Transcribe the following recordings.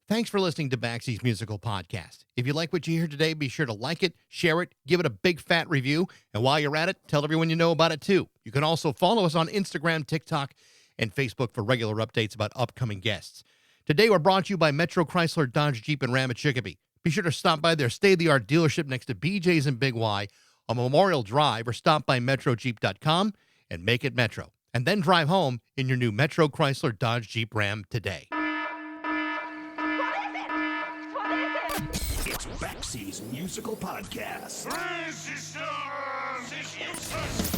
Thanks for listening to Baxie's Musical Podcast. If you like what you hear today, be sure to like it, share it, give it a big fat review, and while you're at it, tell everyone you know about it too. You can also follow us on Instagram, TikTok, and Facebook for regular updates about upcoming guests. Today, we're brought to you by Metro Chrysler, Dodge, Jeep, and Ram at Chicopee. Be sure to stop by their state-of-the-art dealership next to BJ's and Big Y on Memorial Drive, or stop by MetroJeep.com and make it Metro. And then drive home in your new Metro Chrysler, Dodge, Jeep, Ram today. It's Baxie's Musical Podcast. Resistance is useless.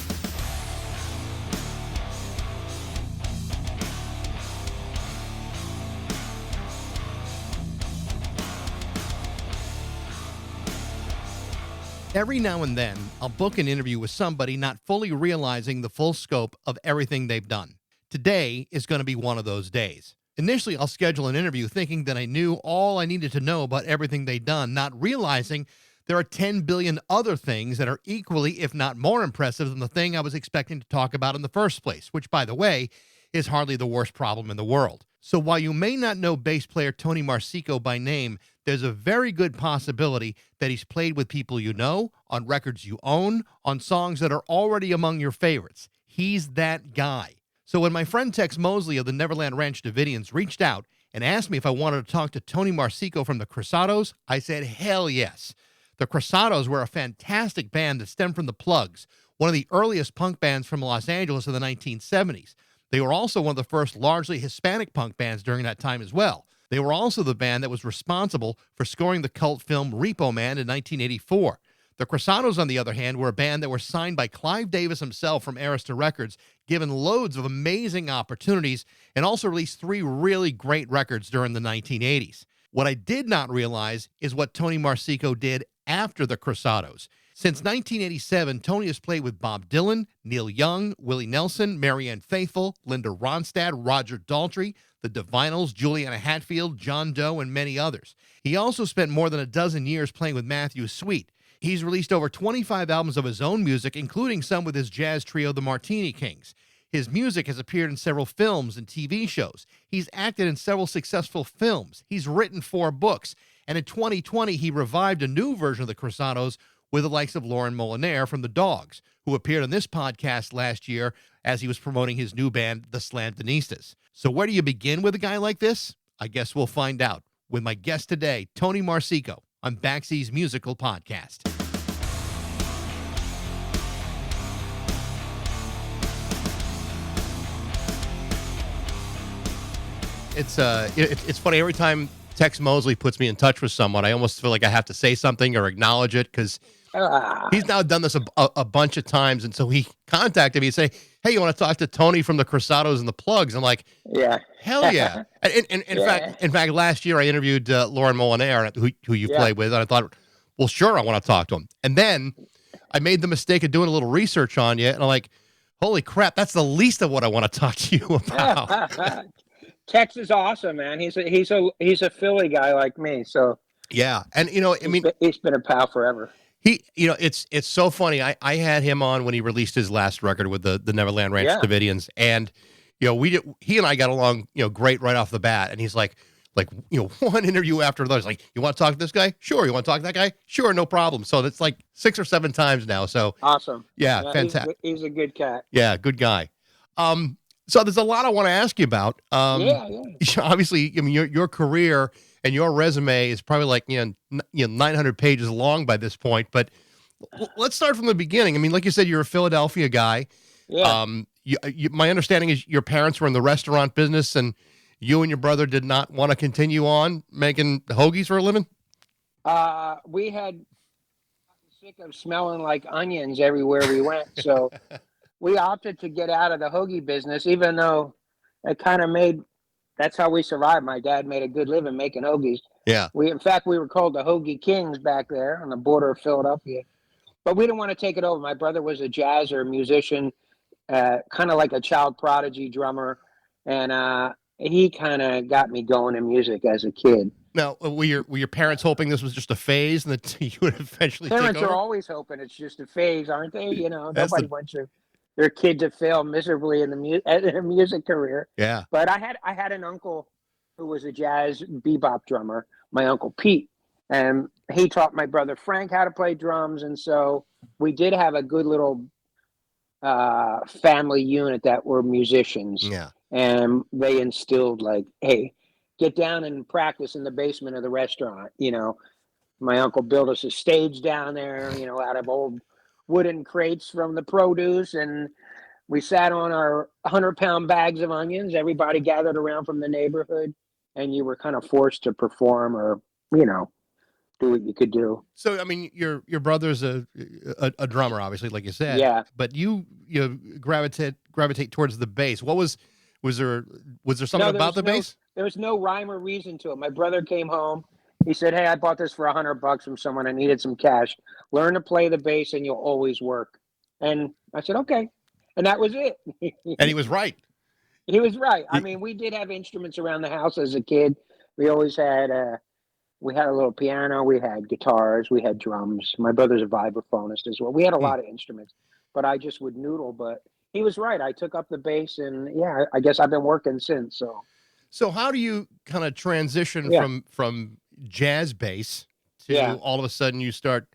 Every now and then, I'll book an interview with somebody not fully realizing the full scope of everything they've done. Today is going to be one of those days. Initially, I'll schedule an interview thinking that I knew all I needed to know about everything they'd done, not realizing there are 10 billion other things that are equally, if not more impressive than the thing I was expecting to talk about in the first place, which, by the way, is hardly the worst problem in the world. So while you may not know bass player Tony Marsico by name, there's a very good possibility that he's played with people you know, on records you own, on songs that are already among your favorites. He's that guy. So when my friend Tex Mosley of the Neverland Ranch Divinyls reached out and asked me if I wanted to talk to Tony Marsico from the Cruzados, I said, hell yes. The Cruzados were a fantastic band that stemmed from the Plugz, one of the earliest punk bands from Los Angeles in the 1970s. They were also one of the first largely Hispanic punk bands during that time as well. They were also the band that was responsible for scoring the cult film Repo Man in 1984. The Cruzados, on the other hand, were a band that were signed by Clive Davis himself from Arista Records, given loads of amazing opportunities, and also released 3 really great records during the 1980s. What I did not realize is what Tony Marsico did after the Cruzados. Since 1987, Tony has played with Bob Dylan, Neil Young, Willie Nelson, Marianne Faithful, Linda Ronstadt, Roger Daltry, the Divinyls, Juliana Hatfield, John Doe, and many others. He also spent more than a dozen years playing with Matthew Sweet. He's released over 25 albums of his own music, including some with his jazz trio, the Martini Kings. His music has appeared in several films and TV shows. He's acted in several successful films. He's written 4 books. And in 2020, he revived a new version of the Cruzados with the likes of Lauren Molinaire from The Dogs, who appeared on this podcast last year as he was promoting his new band, the Slantanistas. So where do you begin with a guy like this? I guess we'll find out with my guest today, Tony Marsico, on Baxie's Musical Podcast. It's funny, every time Tex Mosley puts me in touch with someone, I almost feel like I have to say something or acknowledge it, because he's now done this a bunch of times. And so he contacted me and say, hey, you want to talk to Tony from the Cruzados and the Plugz? I'm like, yeah, hell yeah. In fact, last year I interviewed Lauren Molinaire, who you played with, and I thought, well, sure, I want to talk to him. And then I made the mistake of doing a little research on you, and I'm like, holy crap, that's the least of what I want to talk to you about. Tex is awesome, man. He's a Philly guy like me, so yeah. And he's been a pal forever. It's so funny. I had him on when he released his last record with the Neverland Ranch Davidians, and he and I got along great right off the bat. And he's like one interview after another. He's like, you want to talk to this guy? Sure. You want to talk to that guy? Sure, no problem. So it's like 6 or 7 times now. So awesome. Yeah, fantastic. He's a good cat. Yeah, good guy. So there's a lot I want to ask you about. Obviously, I mean, your career and your resume is probably like 900 pages long by this point. But let's start from the beginning. I mean, like you said, you're a Philadelphia guy. Yeah. My understanding is your parents were in the restaurant business, and you and your brother did not want to continue on making hoagies for a living. We had gotten sick of smelling like onions everywhere we went, so. We opted to get out of the hoagie business, even though it kind of that's how we survived. My dad made a good living making hoagies. Yeah. We were called the Hoagie Kings back there on the border of Philadelphia. But we didn't want to take it over. My brother was a jazzer, musician, kind of like a child prodigy drummer. And he kind of got me going in music as a kid. Now, were your parents hoping this was just a phase and that you would eventually take over? Parents are always hoping it's just a phase, aren't they? Nobody wants their kid to fail miserably in the music career. Yeah. But I had an uncle who was a jazz bebop drummer, my uncle Pete, and he taught my brother Frank how to play drums, and so we did have a good little family unit that were musicians, Yeah. and they instilled like, hey, get down and practice in the basement of the restaurant. My uncle built us a stage down there, out of old wooden crates from the produce, and we sat on our 100-pound bags of onions. Everybody gathered around from the neighborhood, and you were kind of forced to perform or, do what you could do. So, I mean, your brother's a drummer, obviously, like you said. Yeah. But you gravitate towards the bass. Was there something about the bass? There was no rhyme or reason to it. My brother came home. He said, "Hey, I bought this for $100 from someone. I needed some cash. Learn to play the bass, and you'll always work." And I said, "Okay," and that was it. And he was right. He was right. I mean, we did have instruments around the house as a kid. We always had we had a little piano, we had guitars, we had drums. My brother's a vibraphonist as well. We had a lot of instruments, but I just would noodle. But he was right. I took up the bass, and yeah, I guess I've been working since. So how do you kind of transition from jazz bass to all of a sudden you start,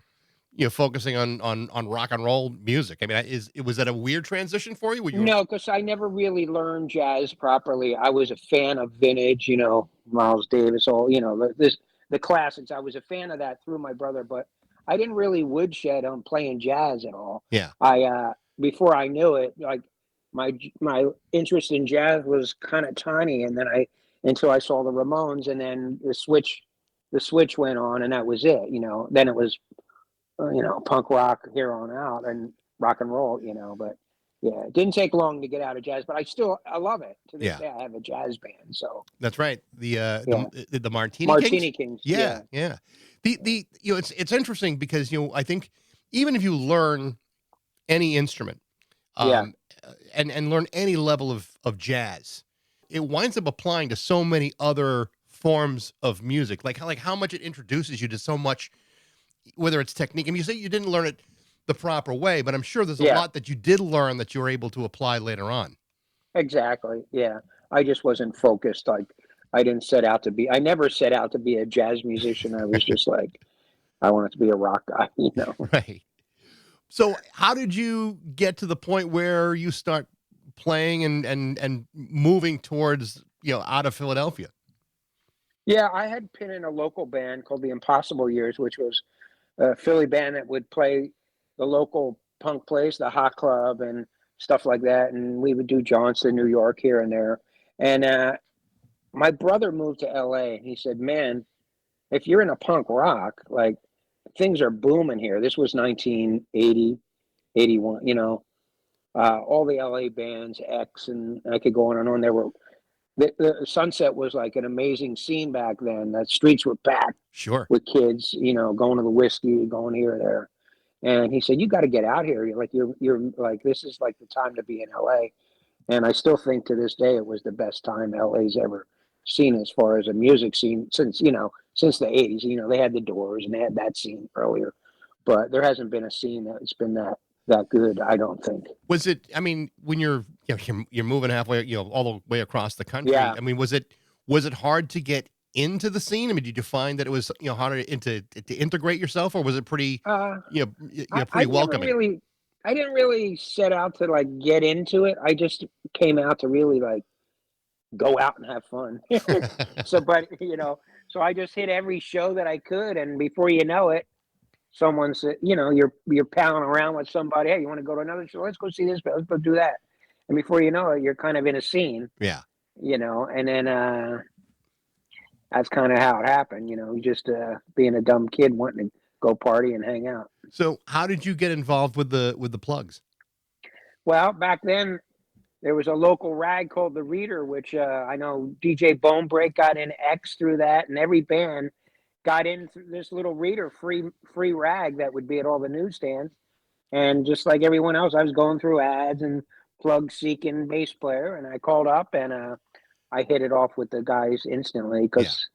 focusing on rock and roll music? I mean, was that a weird transition for you? No, because I never really learned jazz properly. I was a fan of vintage, Miles Davis, the classics. I was a fan of that through my brother, but I didn't really woodshed on playing jazz at all. Yeah. Before I knew it, like my interest in jazz was kind of tiny, and then until I saw the Ramones, and then the switch went on, and that was it. Then it was punk rock here on out and rock and roll. But yeah, it didn't take long to get out of jazz, but I love it to this day. I have a jazz band, so that's right. The Martini Kings. Yeah. It's interesting because I think even if you learn any instrument, and learn any level of jazz, it winds up applying to so many other forms of music. Like how much it introduces you to so much, whether it's technique. I mean, you say you didn't learn it the proper way, but I'm sure there's a lot that you did learn that you were able to apply later on. Exactly. Yeah. I just wasn't focused. Like I never set out to be a jazz musician. I was just like, I wanted to be a rock guy, Right. So how did you get to the point where you start playing and moving towards, out of Philadelphia? Yeah, I had been in a local band called the Impossible Years, which was a Philly band that would play the local punk place, the Hot Club and stuff like that. And we would do Johnston, New York, here and there. And my brother moved to LA, and he said, "Man, if you're in a punk rock, like things are booming here." This was 1980, 81, all the LA bands, X, and I could go on and on. The Sunset was like an amazing scene back then. The streets were packed with kids, going to the whiskey, going here or there. And he said, "You got to get out here. You're like, this is like the time to be in LA." And I still think to this day it was the best time LA's ever seen as far as a music scene since the 80s. They had the Doors and they had that scene earlier, but there hasn't been a scene that's been that good, I don't think. Was it, I mean, when you're moving halfway, all the way across the country. Yeah. I mean, was it hard to get into the scene? I mean, did you find that it was, harder to integrate yourself, or was it pretty, pretty welcoming? I didn't really set out to like get into it. I just came out to really like go out and have fun. So I just hit every show that I could, and before you know it, someone said, you're palling around with somebody. "Hey, you want to go to another show? Let's go see this. Let's go do that." And before you know it, you're kind of in a scene. Yeah. And then that's kind of how it happened. Just being a dumb kid wanting to go party and hang out. So how did you get involved with the Plugz? Well, back then there was a local rag called The Reader, which I know DJ Bonebreak got in X through that, and every band got in through this little Reader free rag that would be at all the newsstands. And just like everyone else, I was going through ads and Plugz seeking bass player, and I called up and I hit it off with the guys instantly because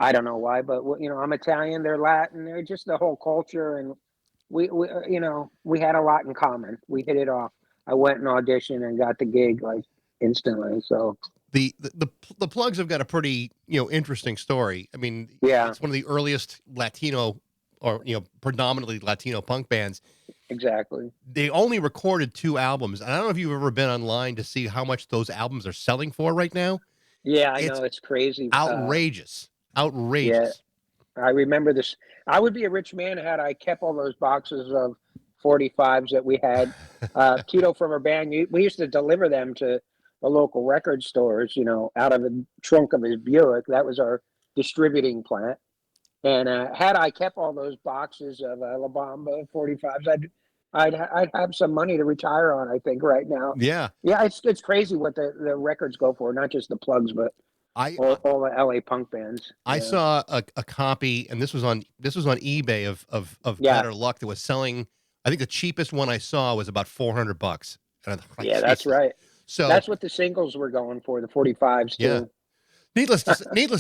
I don't know why, but I'm Italian, they're Latin, they're just the whole culture, and we had a lot in common. We hit it off. I went and auditioned and got the gig like instantly. So The Plugz have got a pretty, interesting story. I mean, Yeah. it's one of the earliest Latino or, predominantly Latino punk bands. Exactly. They only recorded 2 albums. And I don't know if you've ever been online to see how much those albums are selling for right now. Yeah, I It's know, it's crazy. outrageous. Yeah, Outrageous. I remember this. I would be a rich man had I kept all those boxes of 45s that we had. Tito from our band, we used to deliver them to the local record stores, out of the trunk of his Buick. That was our distributing plant. And had I kept all those boxes of La Bamba 45s, I'd have some money to retire on, I think, right now. Yeah. Yeah, it's crazy what the records go for, not just the Plugz, but I all the LA punk bands. I Yeah. saw a copy, and this was on eBay of Yeah. Better Luck that was selling. I think the cheapest one I saw was about $400. And I thought, Yeah, that's Jesus. right. So That's what the singles were going for, the 45s yeah. too. Needless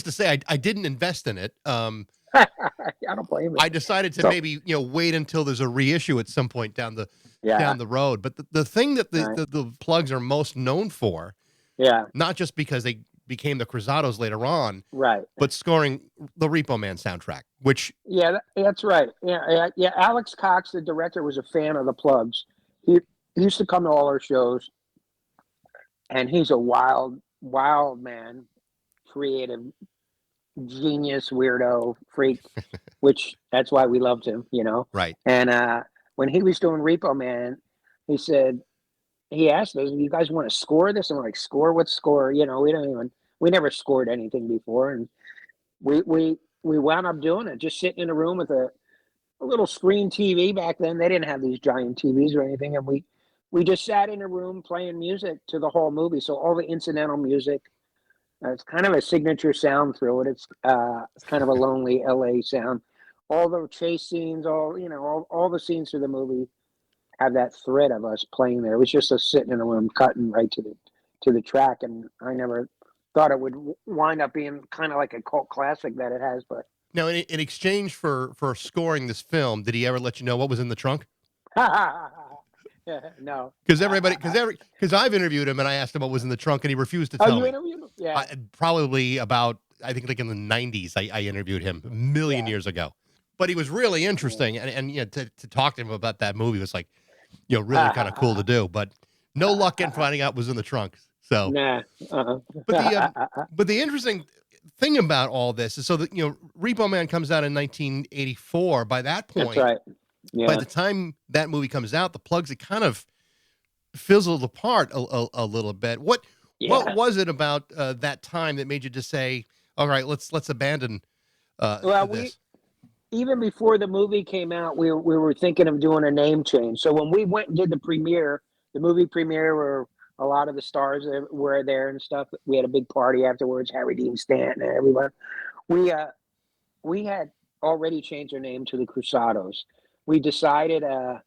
to say, I didn't invest in it. I don't blame you. I decided to maybe wait until there's a reissue at some point down the road. But the thing that the Plugz are most known for, not just because they became the Cruzados later on, right, but scoring the Repo Man soundtrack, which that's right. Yeah. Alex Cox, the director, was a fan of the Plugz. He used to come to all our shows, and he's a wild man, creative, genius, weirdo, freak, which that's why we loved him, Right. And when he was doing Repo Man, he asked us, "You guys want to score this?" And we're like, "Score? What score?" We never scored anything before, and we wound up doing it, just sitting in a room with a little screen TV. Back then, they didn't have these giant TVs or anything, and we just sat in a room playing music to the whole movie. So all the incidental music. It's kind of a signature sound through it. It's kind of a lonely LA sound. All the chase scenes, all the scenes through the movie have that thread of us playing there. It was just us sitting in a room cutting right to the track, and I never thought it would wind up being kind of like a cult classic that it has. But now, in exchange for scoring this film, did he ever let you know what was in the trunk? no, Because I've interviewed him and I asked him what was in the trunk and he refused to tell me. you interviewed him? Yeah. Probably about, I think like in the 90s, I interviewed him a million years ago. But he was really interesting, and to talk to him about that movie was like, really kind of cool to do. But no luck in finding out what was in the trunk. So, nah. but the interesting thing about all this is, so that Repo Man comes out in 1984. By that point, That's right. Yeah. by the time that movie comes out, the Plugz had kind of fizzled apart a little bit. What was it about that time that made you just say, "All right, let's abandon this"? Even before the movie came out, we were thinking of doing a name change. So when we went and did the movie premiere, where a lot of the stars were there and stuff, we had a big party afterwards. Harry Dean Stanton and everyone. We had already changed our name to the Cruzados. We decided in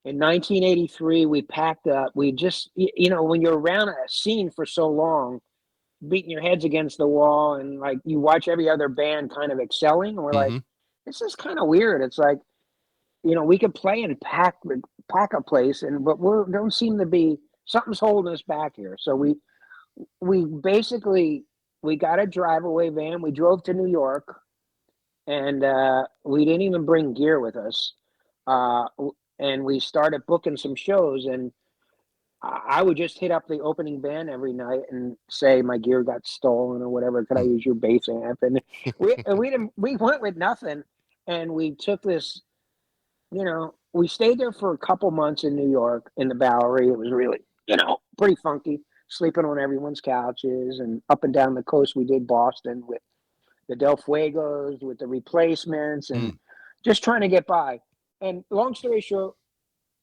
1983 we packed up. We just when you're around a scene for so long, beating your heads against the wall, and like you watch every other band kind of excelling, and we're like, this is kind of weird. It's like, we could play and pack a place, but we don't seem to be, something's holding us back here. So we basically got a drive-away van. We drove to New York, and we didn't even bring gear with us, and we started booking some shows, and I would just hit up the opening band every night and say my gear got stolen or whatever. Could I use your bass amp? And we went with nothing, and we took this. We stayed there for a couple months in New York in the Bowery. It was really, pretty funky. Sleeping on everyone's couches, and up and down the coast. We did Boston with the Del Fuegos, with the Replacements, and just trying to get by. And long story short,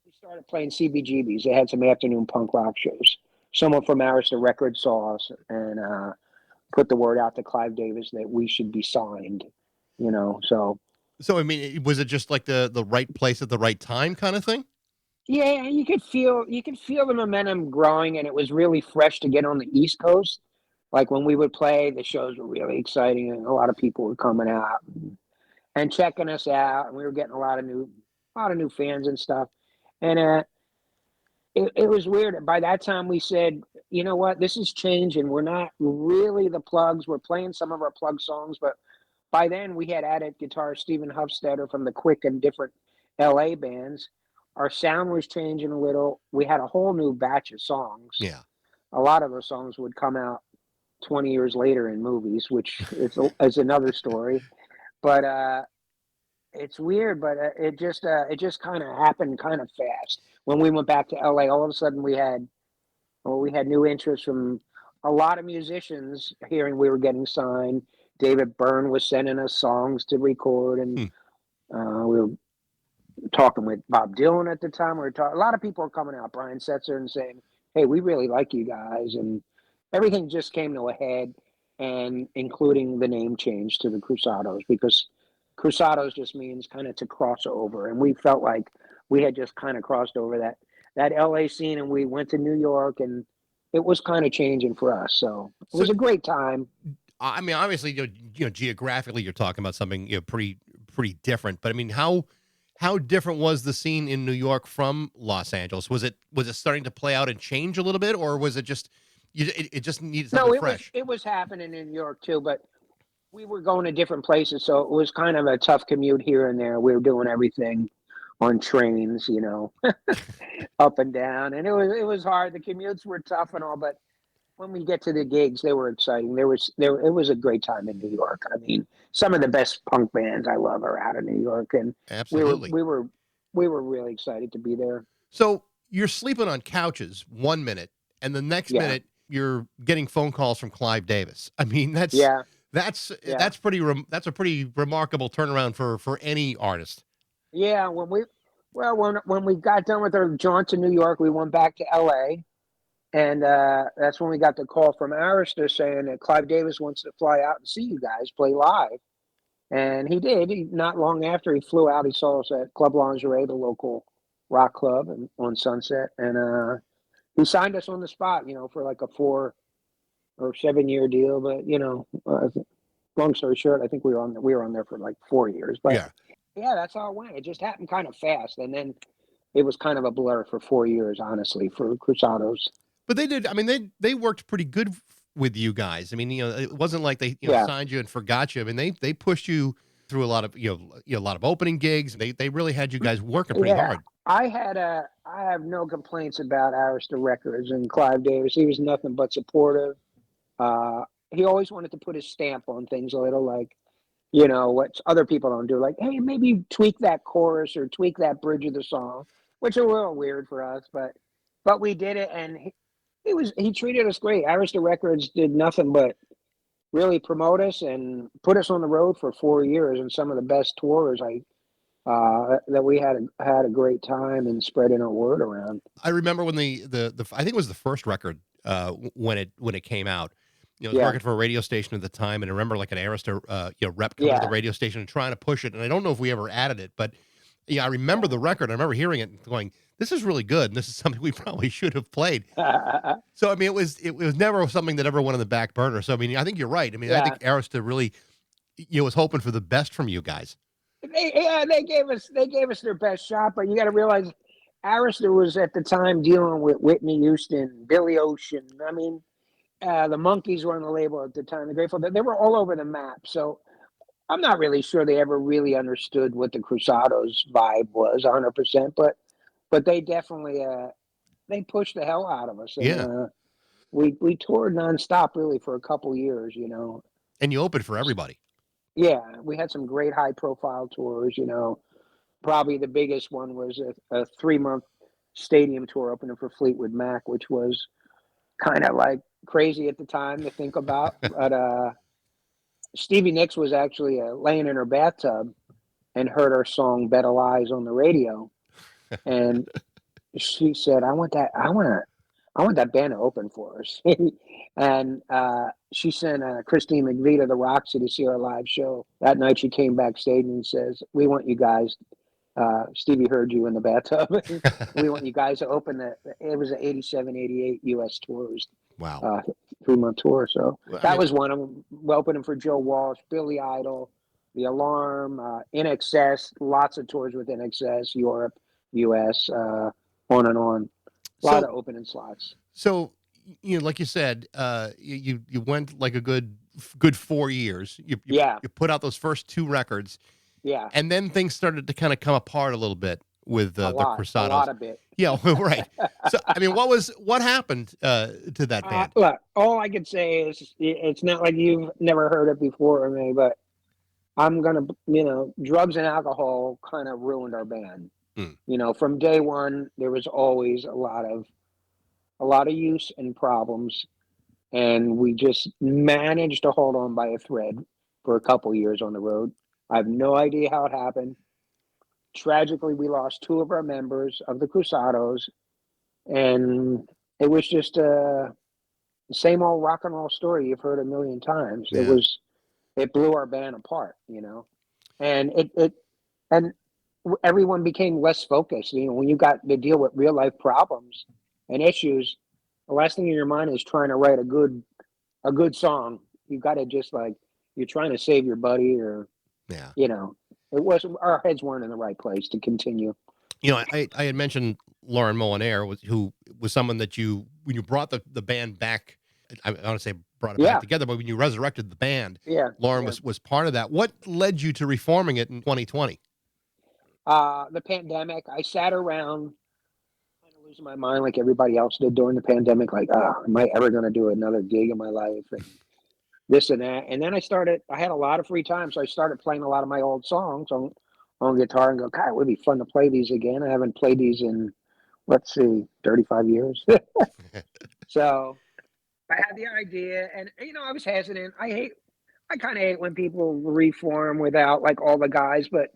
we started playing CBGBs. They had some afternoon punk rock shows. Someone from Arista Records saw us and put the word out to Clive Davis that we should be signed, So, I mean, was it just like the right place at the right time kind of thing? Yeah, you could feel the momentum growing, and it was really fresh to get on the East Coast. Like when we would play, the shows were really exciting, and a lot of people were coming out and checking us out, and we were getting a lot of new fans and stuff. And it was weird. By that time, we said, you know what, this is changing. We're not really the Plugz. We're playing some of our Plugz songs, but by then we had added guitarist Stephen Hufstetter from the Quick and different LA bands. Our sound was changing a little. We had a whole new batch of songs. Yeah. A lot of those songs would come out 20 years later in movies, which is another story. But it's weird, but it just kind of happened kind of fast. When we went back to LA, all of a sudden we had new interest from a lot of musicians hearing we were getting signed. David Byrne was sending us songs to record, and we were talking with Bob Dylan at the time. A lot of people were coming out, Brian Setzer, and saying, "Hey, we really like you guys," and everything just came to a head, and including the name change to the Cruzados, because Cruzados just means kind of to cross over, and we felt like we had just kind of crossed over that LA scene, and we went to New York, and it was kind of changing for us. So it was a great time. I mean, obviously, geographically, you're talking about something pretty different. But I mean, how different was the scene in New York from Los Angeles? Was it starting to play out and change a little bit, or was it just it just needed something fresh? It was happening in New York too, but we were going to different places, so it was kind of a tough commute here and there. We were doing everything on trains, up and down, and it was hard. The commutes were tough and all, but when we get to the gigs, they were exciting. It was a great time in New York. I mean, some of the best punk bands I love are out of New York, and absolutely, we were really excited to be there. So you're sleeping on couches 1 minute, and the next minute you're getting phone calls from Clive Davis. I mean, that's a pretty remarkable turnaround for any artist. Yeah, when we got done with our jaunt to New York, we went back to LA. And that's when we got the call from Arista saying that Clive Davis wants to fly out and see you guys play live. And he did. Not long after he flew out, he saw us at Club Lingerie, the local rock club on Sunset. And he signed us on the spot, for like a 4 or 7 year deal. But, long story short, I think we were on there for like 4 years. But yeah, that's how it went. It just happened kind of fast. And then it was kind of a blur for 4 years, honestly, for Cruzados. But they did. I mean, they worked pretty good with you guys. I mean, it wasn't like they signed you and forgot you. I mean, they pushed you through a lot of a lot of opening gigs. They really had you guys working pretty hard. I have no complaints about Arista Records and Clive Davis. He was nothing but supportive. He always wanted to put his stamp on things a little, like what other people don't do. Like, hey, maybe tweak that chorus or tweak that bridge of the song, which is a little weird for us, but we did it, and he treated us great. Arista Records did nothing but really promote us and put us on the road for 4 years, and some of the best tours that we had a great time and spreading our word around. I remember when the I think it was the first record when it came out. I was working for a radio station at the time, and I remember like an Arista rep coming to the radio station and trying to push it. And I don't know if we ever added it, but I remember the record. I remember hearing it and going, "This is really good, and this is something we probably should have played." So I mean, it was never something that ever went on the back burner. So I mean, I think you're right. I mean, I think Arista really was hoping for the best from you guys. They gave us their best shot, but you got to realize Arista was at the time dealing with Whitney Houston, Billy Ocean. I mean, the Monkees were on the label at the time. The Grateful Dead. They were all over the map. So I'm not really sure they ever really understood what the Cruzados vibe was 100%, but they definitely they pushed the hell out of us. And, we toured nonstop really for a couple years, And you opened for everybody. Yeah, we had some great high profile tours, Probably the biggest one was a 3-month stadium tour opening for Fleetwood Mac, which was kind of like crazy at the time to think about. But Stevie Nicks was actually laying in her bathtub and heard our song "Better Lies" on the radio, and she said, "I want that band to open for us." And she sent Christine McVie to the Roxy to see our live show. That night she came backstage and says, "We want you guys, Stevie heard you in the bathtub. We want you guys to open it was an 87, 88 US tours. Wow. 3-month tour." So that was one of them. We opened for Joe Walsh, Billy Idol, The Alarm, INXS, lots of tours with INXS, Europe, US, on and on. A lot of opening slots. So like you said, you went like a good 4 years. Yeah. You put out those first 2 records, Yeah. and then things started to kind of come apart a little bit with the A Cruzados. lot of it. Yeah, right. So, I mean, what happened to that band? Look, all I can say is it's not like you've never heard it before, me, but I'm gonna, drugs and alcohol kind of ruined our band. From day one, there was always a lot of use and problems, and we just managed to hold on by a thread for a couple years on the road. I have no idea how it happened. Tragically, we lost 2 of our members of the Cruzados, and it was just the same old rock and roll story you've heard a million times. Yeah. It blew our band apart, and and everyone became less focused. When you got to deal with real life problems and issues, the last thing in your mind is trying to write a good song. You got to just you're trying to save your buddy, or Yeah. it wasn't, our heads weren't in the right place to continue. I had mentioned Lauren Molinaire, who was someone that when you brought the band back, I want to say brought it back together, but when you resurrected the band, Lauren was part of that. What led you to reforming it in 2020? The pandemic. I sat around kind of losing my mind like everybody else did during the pandemic, am I ever going to do another gig in my life? And this and that. And then I had a lot of free time, so I started playing a lot of my old songs on guitar and go, God, it would be fun to play these again. I haven't played these in, 35 years. So I had the idea, and I was hesitant. I kind of hate when people reform without all the guys, but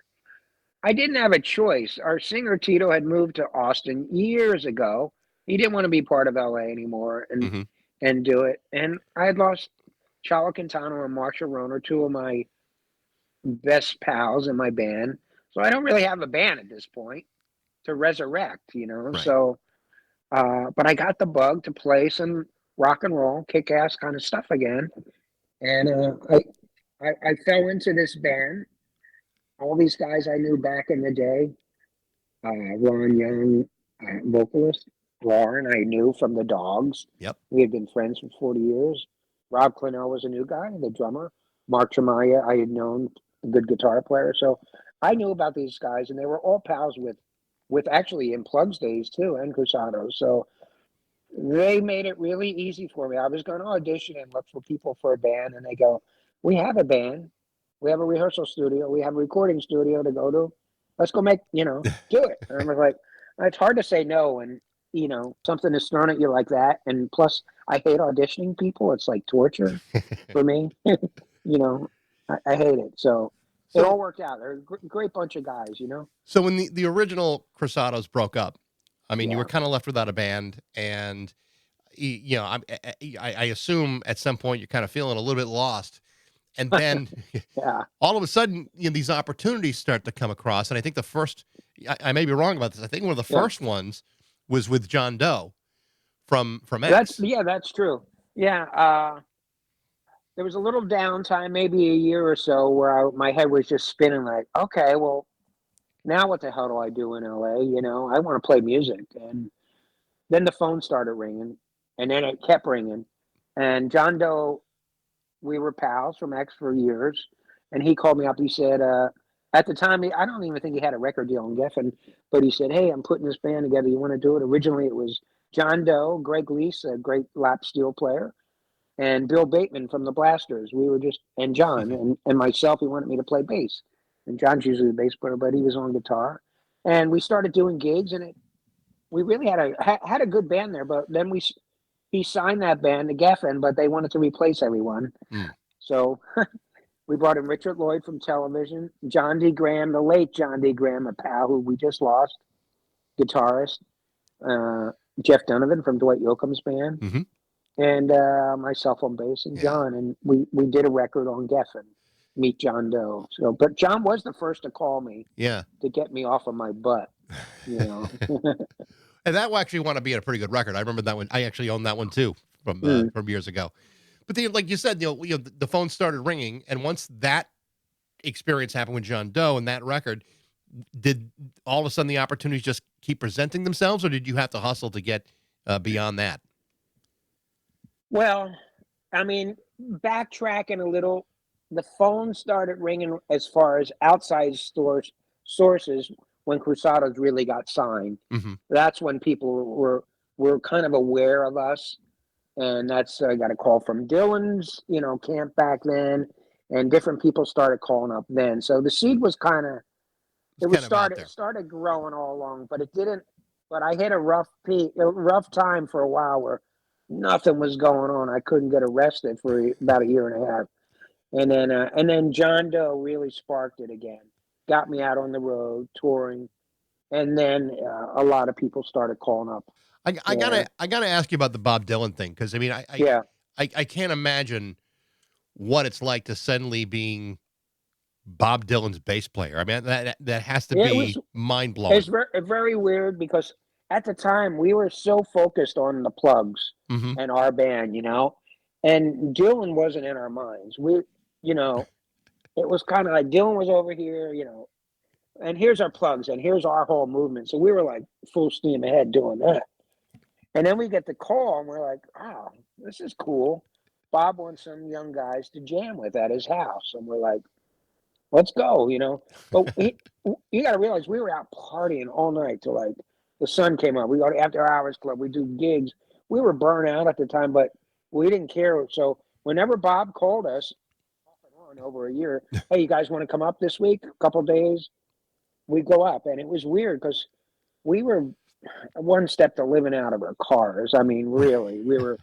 I didn't have a choice. Our singer Tito had moved to Austin years ago. He didn't want to be part of LA anymore and do it. And I had lost Chalo Quintana and Marsha Roner, 2 of my best pals in my band. So I don't really have a band at this point to resurrect, Right. So, but I got the bug to play some rock and roll, kick-ass kind of stuff again. And I fell into this band. All these guys I knew back in the day, Ron Young, vocalist, Lauren, I knew from the Dogs. Yep. We had been friends for 40 years. Rob Clennell was a new guy, the drummer. Mark Tremaya, I had known, a good guitar player. So I knew about these guys, and they were all pals with actually in Plugz days too, and Cruzados. So they made it really easy for me. I was going to audition and look for people for a band, and they go, we have a band. We have a rehearsal studio. We have a recording studio to go to. Let's go make, do it. And I was like, it's hard to say no when, something is thrown at you like that. And plus, I hate auditioning people. It's like torture for me. I hate it. So it all worked out. They're a great bunch of guys, So when the original Cruzados broke up, I mean, you were kind of left without a band, and, I assume at some point you're kind of feeling a little bit lost. And then all of a sudden, these opportunities start to come across. And I think the first, I may be wrong about this, I think one of the first ones was with John Doe from X. That's true. Yeah. There was a little downtime, maybe a year or so, where my head was just spinning okay, well, now what the hell do I do in LA? I want to play music. And then the phone started ringing, and then it kept ringing. And John Doe, we were pals from X for years, and he called me up. He said, at the time, I don't even think he had a record deal in Geffen, but he said, hey, I'm putting this band together. You want to do it? Originally, it was John Doe, Greg Leese, a great lap steel player, and Bill Bateman from the Blasters. We were and John and myself. He wanted me to play bass, and John's usually the bass player, but he was on guitar. And we started doing gigs, and we really had a good band there. But then he signed that band to Geffen, but they wanted to replace everyone. So we brought in Richard Lloyd from television, John D. Graham, the late John D. Graham, a pal who we just lost, guitarist, Jeff Donovan from Dwight Yoakam's band, and myself on bass, and John. And we did a record on Geffen, Meet John Doe. So, but John was the first to call me to get me off of my butt, And that actually wound up being a pretty good record. I remember that one. I actually owned that one too from years ago. But then, like you said, the phone started ringing, and once that experience happened with John Doe and that record, did all of a sudden the opportunities just keep presenting themselves, or did you have to hustle to get beyond that? Well, I mean, backtracking a little, the phone started ringing as far as outside stores sources when Cruzados really got signed. Hmm. That's when people were kind of aware of us, and that's I got a call from Dylan's, camp back then, and different people started calling up then. So the seed was kind of It's kind of out it there. started growing all along, but it didn't. But I hit a rough time for a while where nothing was going on. I couldn't get arrested for about a year and a half, and then John Doe really sparked it again, got me out on the road touring, and then a lot of people started calling up. I Yeah, gotta ask you about the Bob Dylan thing because I mean yeah. I can't imagine what it's like to suddenly being Bob Dylan's bass player. I mean that has to Yeah, it was be mind it's blowing. very weird because at the time we were so focused on the Plugz Hmm. and our band, and Dylan wasn't in our minds. You know, it was kind of like Dylan was over here, and here's our Plugz and here's our whole movement. So we were like full steam ahead doing that. And then we get the call and we're like, oh, this is cool. Bob wants some young guys to jam with at his house. And we're like, let's go. But you got to realize we were out partying all night till like the sun came up. We go to after hours club. We do gigs. We were burnt out at the time, but we didn't care. So whenever Bob called us, off and on over a year, hey, you guys want to come up this week? A couple days, we go up, and it was weird because we were one step to living out of our cars. I mean, really, we were.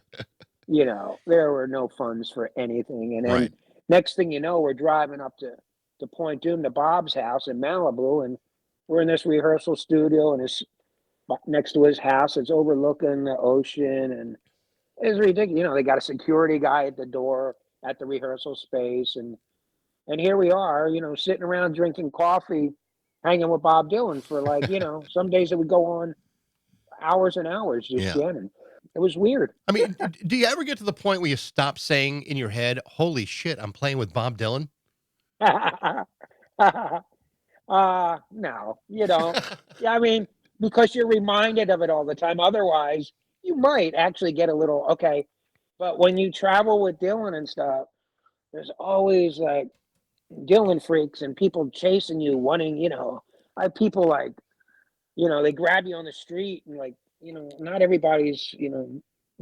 There were no funds for anything, and then Right. next thing you know, we're driving up to Point Doom to Bob's house in Malibu, and we're in this rehearsal studio, and it's next to his house. It's overlooking the ocean, and it's ridiculous. They got a security guy at the door at the rehearsal space, and here we are, sitting around drinking coffee, hanging with Bob Dylan for like, some days it would go on hours and hours just Yeah. jamming. It was weird. I mean, do you ever get to the point where you stop saying in your head, "Holy shit, I'm playing with Bob Dylan"? No, you don't. Yeah, I mean, because you're reminded of it all the time. Otherwise, you might actually get a little okay. But when you travel with Dylan and stuff, there's always like Dylan freaks and people chasing you, wanting, I have people like, they grab you on the street and like, not everybody's,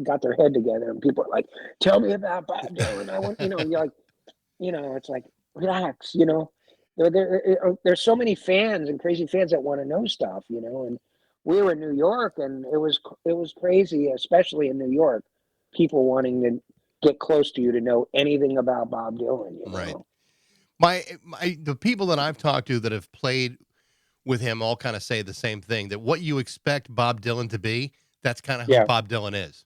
got their head together and people are like, tell me about Bob Dylan. I want, you're like, it's like, relax, there's so many fans and crazy fans that want to know stuff, and we were in New York and it was crazy, especially in New York, people wanting to get close to you to know anything about Bob Dylan, Right. The people that I've talked to that have played with him all kind of say the same thing, that what you expect Bob Dylan to be, that's kind of who Yeah. Bob Dylan is.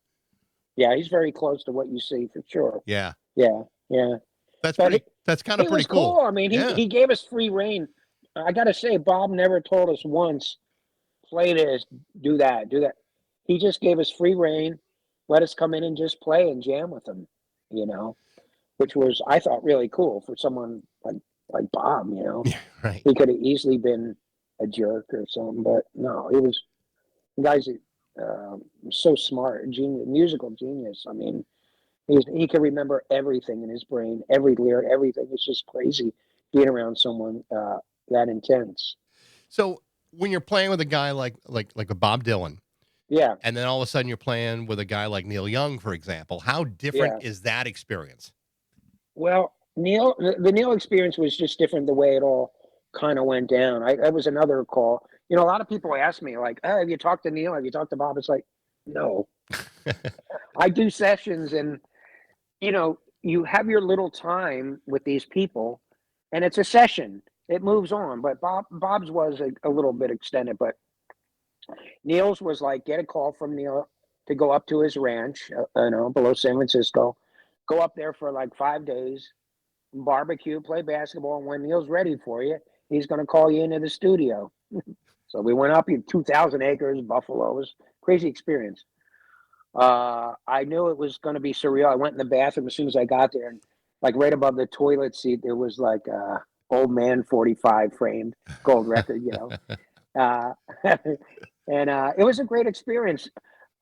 Yeah, he's very close to what you see for sure. Yeah. Yeah, yeah. That's But pretty that's kind of he pretty was cool. cool. I mean, he Yeah. he gave us free reign. I got to say, Bob never told us once, play this, do that, do that. He just gave us free reign, let us come in and just play and jam with him, you know, which was I thought really cool for someone like Bob. Yeah, right. He could have easily been a jerk or something, but no, he was the guy's so smart, genius, musical genius. I mean, he can remember everything in his brain, every lyric, everything. It's just crazy being around someone that intense. So when you're playing with a guy like a Bob Dylan, Yeah, and then all of a sudden you're playing with a guy like Neil Young, for example, how different yeah. is that experience? Well, the Neil experience was just different the way it all kind of went down. That was another call. A lot of people ask me like, "Oh, have you talked to Neil? Have you talked to Bob?" It's like, no. I do sessions, and you have your little time with these people, and it's a session. It moves on. But Bob's was a little bit extended, but Neil's was like get a call from Neil to go up to his ranch, below San Francisco, go up there for like 5 days, barbecue, play basketball, and when Neil's ready for you, he's going to call you into the studio. So we went up, 2,000 acres, buffaloes, crazy experience. I knew it was going to be surreal. I went in the bathroom as soon as I got there, and like right above the toilet seat, there was like old man 45 framed gold record, uh, and it was a great experience.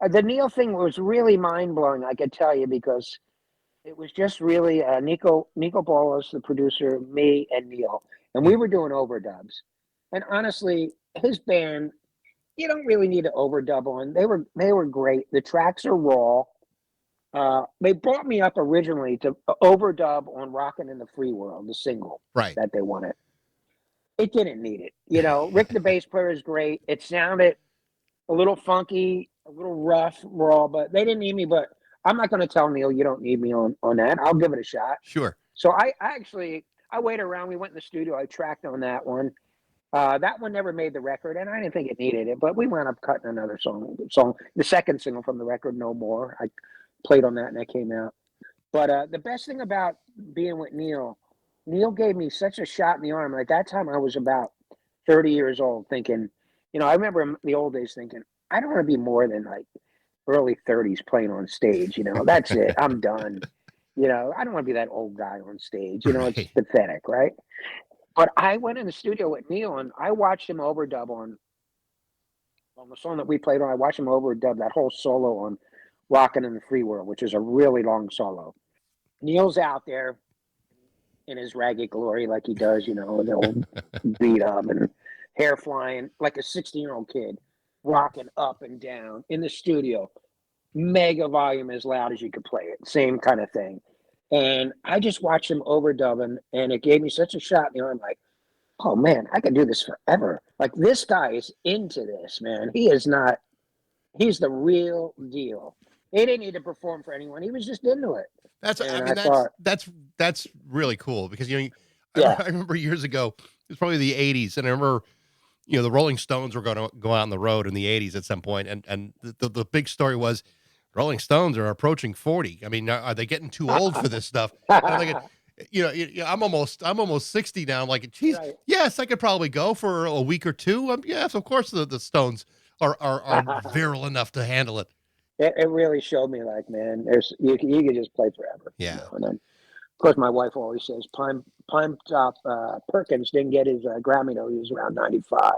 The Neil thing was really mind blowing, I could tell you, because it was just really Nico Bolas, the producer, me, and Neil, and we Mm, were doing overdubs. And honestly, his band, you don't really need to overdub on. They were great. The tracks are raw. They brought me up originally to overdub on "Rockin' in the Free World," the single right. that they wanted. It didn't need it. You know, Rick the bass player is great. It sounded a little funky, a little rough, raw, but they didn't need me. But I'm not going to tell Neil you don't need me on that. I'll give it a shot. Sure. So I waited around. We went in the studio. I tracked on that one. That one never made the record, and I didn't think it needed it. But we wound up cutting another song. The second single from the record, "No More." I played on that, and that came out. But the best thing about being with Neil gave me such a shot in the arm. At that time, I was about 30 years old, thinking, I remember in the old days thinking, I don't want to be more than like early 30s playing on stage. That's it. I'm done. I don't want to be that old guy on stage. It's Right. pathetic, right? But I went in the studio with Neil and I watched him overdub on the song that we played on. I watched him overdub that whole solo on "Rockin' in the Free World," which is a really long solo. Neil's out there in his ragged glory like he does, the old beat up and hair flying like a 16-year-old kid, rocking up and down in the studio, mega volume as loud as you could play it, same kind of thing. And I just watched him overdubbing, and it gave me such a shot in the arm, like, oh man, I could do this forever. Like, this guy is into this, man. He's the real deal. He didn't need to perform for anyone. He was just into it. That's I And mean I thought, that's really cool because yeah, I remember years ago, it was probably the 80s, and I remember the Rolling Stones were going to go out on the road in the 80s at some point, and the big story was Rolling Stones are approaching 40. I mean, are they getting too old for this stuff? And I'm like, I'm almost 60 now. I'm like, geez, right. yes, I could probably go for a week or two. Yes, of course the Stones are virile enough to handle it. It really showed me, like, man, you could just play forever. Yeah. And then, of course, my wife always says Pine Top Perkins didn't get his Grammy though. He was around 95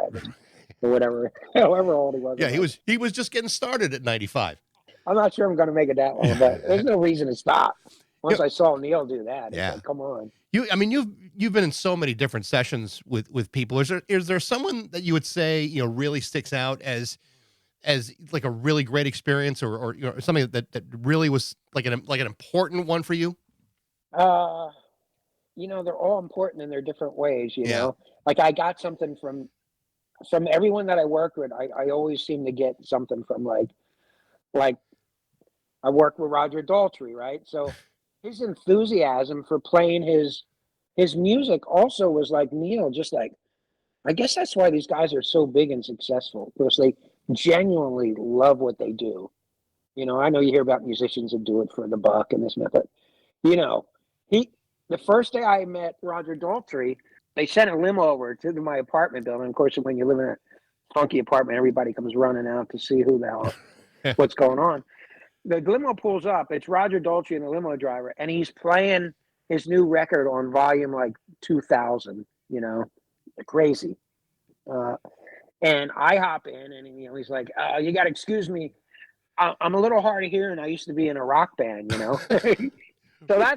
or whatever, however old he was. Yeah, he was just getting started at 95. I'm not sure I'm going to make it that long, but there's no reason to stop. Once I saw Neil do that, it's Yeah. like, come on. I mean, you've been in so many different sessions with people. Is there someone that you would say really sticks out as like a really great experience, or something that really was like an important one for you? They're all important in their different ways. Yeah. Like I got something from everyone that I work with. I always seem to get something from like I work with Roger Daltry, right? So his enthusiasm for playing his music also was like Neil, just like, I guess that's why these guys are so big and successful, because they genuinely love what they do. I know you hear about musicians that do it for the buck and this and that, but he the first day I met Roger Daltrey, they sent a limo over to my apartment building. Of course, when you live in a funky apartment, everybody comes running out to see who the hell what's going on. The limo pulls up. It's Roger Daltrey and the limo driver, and he's playing his new record on volume like 2000. Crazy. And I hop in, and he's like, "You got to excuse me. I'm a little hard of hearing. I used to be in a rock band, So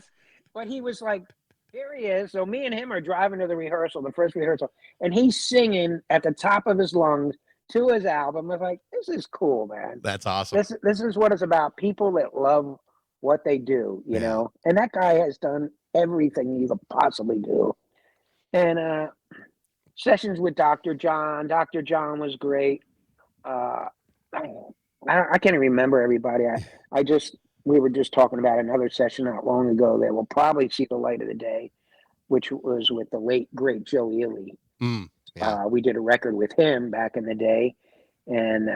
but he was like, here he is. So me and him are driving to the first rehearsal, and he's singing at the top of his lungs to his album. I was like, this is cool, man. That's awesome. This is what it's about. People that love what they do, And that guy has done everything you could possibly do. And sessions with Dr. John. Dr. John was great. I can't even remember everybody. We were just talking about another session not long ago that will probably see the light of the day, which was with the late great Joe Ely. Yeah. We did a record with him back in the day, and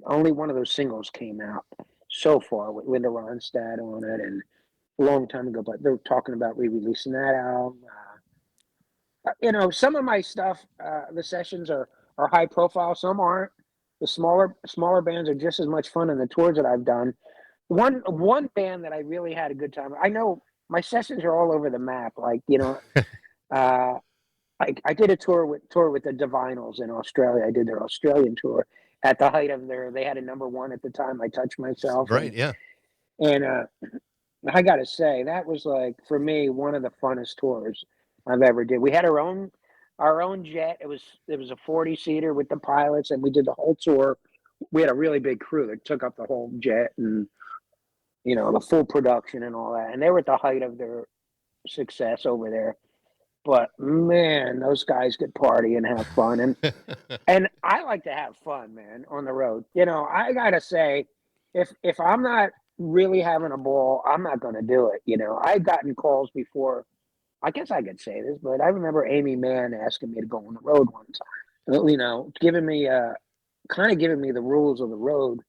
only one of those singles came out so far with Linda Ronstadt on it, and a long time ago. But they're talking about re-releasing that album. Some of my stuff, the sessions are high profile. Some aren't. The smaller bands are just as much fun in the tours that I've done. One band that I really had a good time. I know my sessions are all over the map. Like, I did a tour with the Divinyls in Australia. I did their Australian tour, at the height of they had a number one at the time, I Touch Myself. Right. Yeah. And I got to say, that was like, for me, one of the funnest tours I've ever did. We had our own jet. It was a 40-seater with the pilots, and we did the whole tour. We had a really big crew that took up the whole jet and, the full production and all that. And they were at the height of their success over there. But man, those guys could party and have fun. And I like to have fun, man, on the road. I gotta say, if I'm not really having a ball, I'm not gonna do it. I've gotten calls before. I guess I could say this, but I remember Amy Mann asking me to go on the road one time. Giving me the rules of the road.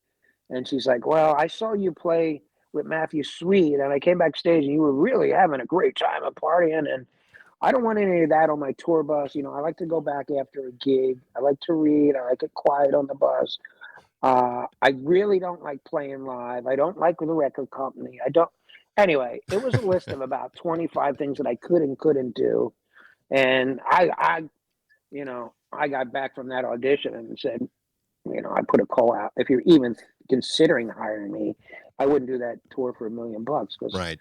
And she's like, "Well, I saw you play with Matthew Sweet, and I came backstage, and you were really having a great time at partying, and I don't want any of that on my tour bus. I like to go back after a gig. I like to read. I like it quiet on the bus. I really don't like playing live. I don't like the record company. I don't." Anyway, it was a list of about 25 things that I could and couldn't do. And I got back from that audition and said, I put a call out. If you're even considering hiring me, I wouldn't do that tour for $1 million because Right.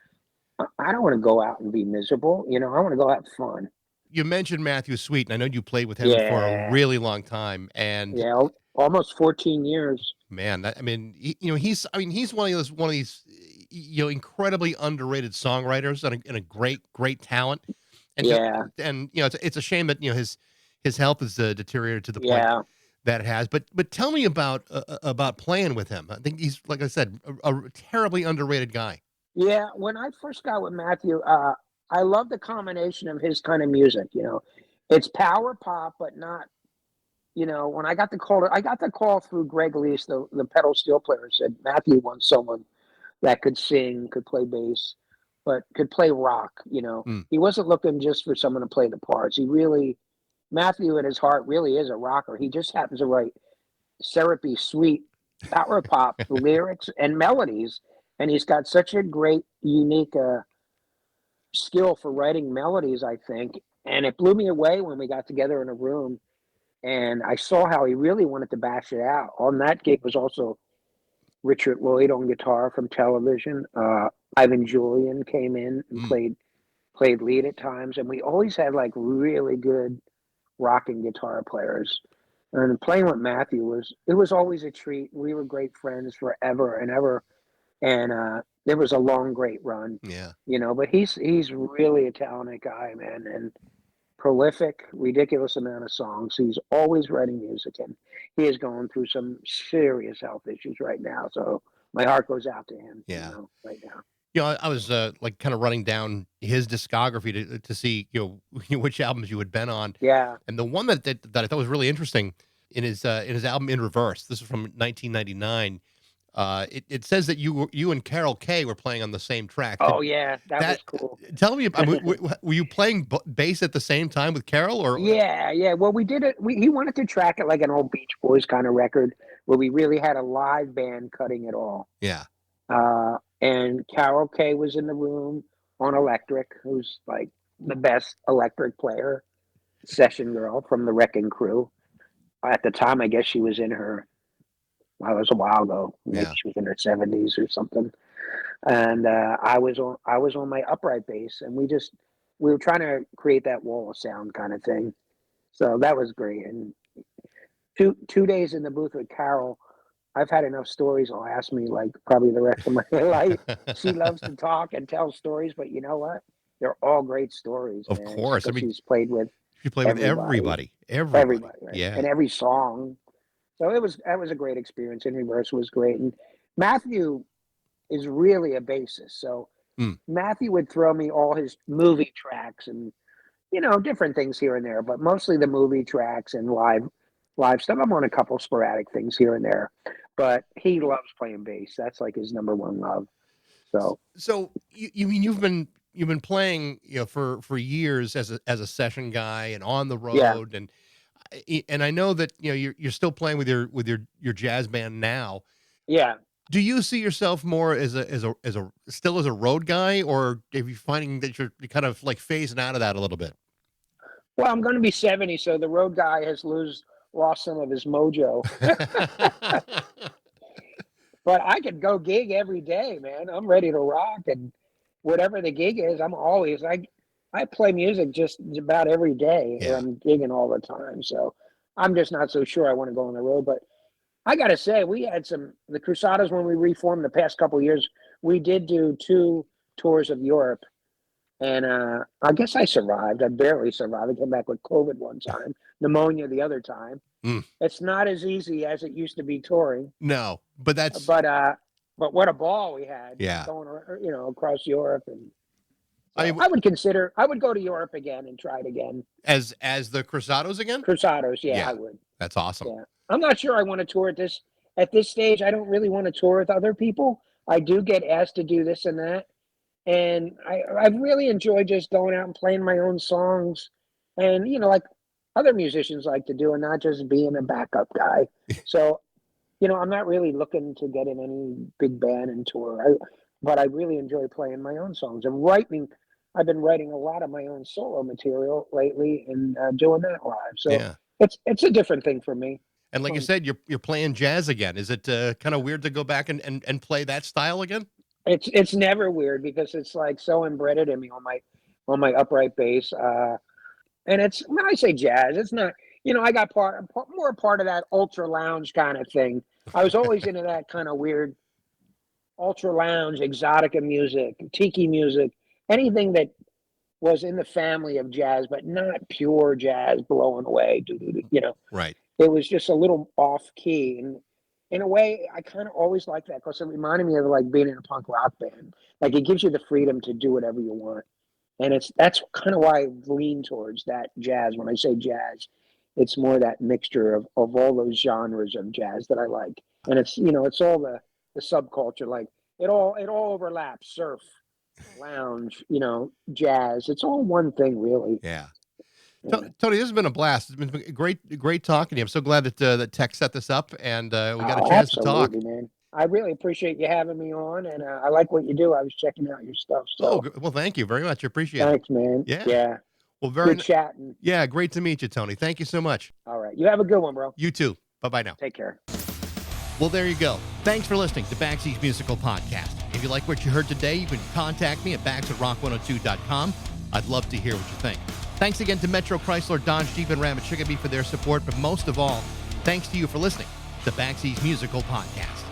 I don't want to go out and be miserable. I want to go have fun. You mentioned Matthew Sweet, and I know you played with him for a Yeah. really long time. And Yeah, almost 14 years. man, he's one of these incredibly underrated songwriters and a great talent. And Yeah. It's a shame that his health has deteriorated to the point Yeah. that it has. But tell me about playing with him. I think he's, like I said, a terribly underrated guy. Yeah, when I first got with Matthew, I love the combination of his kind of music. It's power pop, but not. When I got the call through Greg Leese, the pedal steel player, said Matthew wants someone that could sing, could play bass, but could play rock. He wasn't looking just for someone to play the parts. Matthew at his heart really is a rocker. He just happens to write syrupy, sweet power pop lyrics and melodies. And he's got such a great, unique skill for writing melodies, I think. And it blew me away when we got together in a room and I saw how he really wanted to bash it out. On that gig was also Richard Lloyd on guitar from Television. Ivan Julian came in and played lead at times. And we always had like really good rock and guitar players. And playing with Matthew was always a treat. We were great friends forever and ever. And there was a long, great run. Yeah. But he's really a talented guy, man, and prolific, ridiculous amount of songs. He's always writing music, and he is going through some serious health issues right now. So my heart goes out to him. Yeah. Right now. I was like kind of running down his discography to see which albums you had been on. Yeah. And the one that I thought was really interesting in his album In Reverse. This is from 1999. It says that you and Carol Kay were playing on the same track. Oh yeah, that was cool. Tell me, were you playing bass at the same time with Carol, or? Yeah. Well, we did it. He wanted to track it like an old Beach Boys kind of record, where we really had a live band cutting it all. Yeah. And Carol Kay was in the room on electric, who's like the best electric player, session girl from the Wrecking Crew. At the time, I guess she was in her. Well, it was a while ago. Maybe she was in her 70s or something. And I was on my upright bass, and we were trying to create that wall of sound kind of thing. So that was great. And two days in the booth with Carol, I've had enough stories will last me like probably the rest of my life. She loves to talk and tell stories, but you know what? They're all great stories. Of course. She's played with everybody. Everybody, right? Yeah. And every song. So that was a great experience. In Reverse was great. And Matthew is really a bassist. So Matthew would throw me all his movie tracks and, different things here and there, but mostly the movie tracks and live stuff. I'm on a couple sporadic things here and there, but he loves playing bass. That's like his number one love. So you've been playing, for years as a session guy and on the road, and I know that you're still playing with your jazz band now. Yeah. Do you see yourself more as a road guy, or are you finding that you're kind of like phasing out of that a little bit? Well, I'm going to be 70, so the road guy has lost some of his mojo. But I could go gig every day, man. I'm ready to rock, and whatever the gig is, I play music just about every day. Yeah. I'm gigging all the time, so I'm just not so sure I want to go on the road. But I got to say, we had the Cruzados when we reformed the past couple of years. We did do 2 tours of Europe, and I guess I survived. I barely survived. I came back with COVID one time, pneumonia the other time. It's not as easy as it used to be touring. No, but that's but what a ball we had. Yeah. Going across Europe, and I I would go to Europe again and try it again. as the Cruzados again. Cruzados, Yeah. I would. That's awesome. Yeah, I'm not sure I want to tour at this stage. I don't really want to tour with other people. I do get asked to do this and that, and I really enjoy just going out and playing my own songs, and like other musicians like to do, and not just being a backup guy. So, I'm not really looking to get in any big band and tour. But I really enjoy playing my own songs and writing. I've been writing a lot of my own solo material lately and doing that live. So Yeah. it's a different thing for me. And like you said, you're playing jazz again. Is it kind of weird to go back and play that style again? It's never weird because it's like so embedded in me on my upright bass. And it's, when I say jazz, it's not, I got more part of that ultra lounge kind of thing. I was always into that kind of weird ultra lounge, exotica music, tiki music, anything that was in the family of jazz, but not pure jazz blowing away. Right. It was just a little off key. And in a way, I kind of always liked that because it reminded me of like being in a punk rock band. Like it gives you the freedom to do whatever you want. And that's kind of why I lean towards that jazz. When I say jazz, it's more that mixture of all those genres of jazz that I like. And it's, it's all the subculture, like it all overlaps: surf, lounge, jazz. It's all one thing, really. Yeah. Tony, this has been a blast. It's been great talking to you. I'm so glad that Tech set this up and we got a chance to talk. Man. I really appreciate you having me on, and I like what you do. I was checking out your stuff. So. Well, thank you very much. I appreciate it. Thanks, man. Yeah. Well, very good chatting. Yeah, great to meet you, Tony. Thank you so much. All right. You have a good one, bro. You too. Bye-bye now. Take care. Well, there you go. Thanks for listening to Baxie's Musical Podcast. If you like what you heard today, you can contact me at bax@rock102.com. I'd love to hear what you think. Thanks again to Metro Chrysler, Dodge, Jeep, and Ram at Chicopee for their support, but most of all, thanks to you for listening to Baxie's Musical Podcast.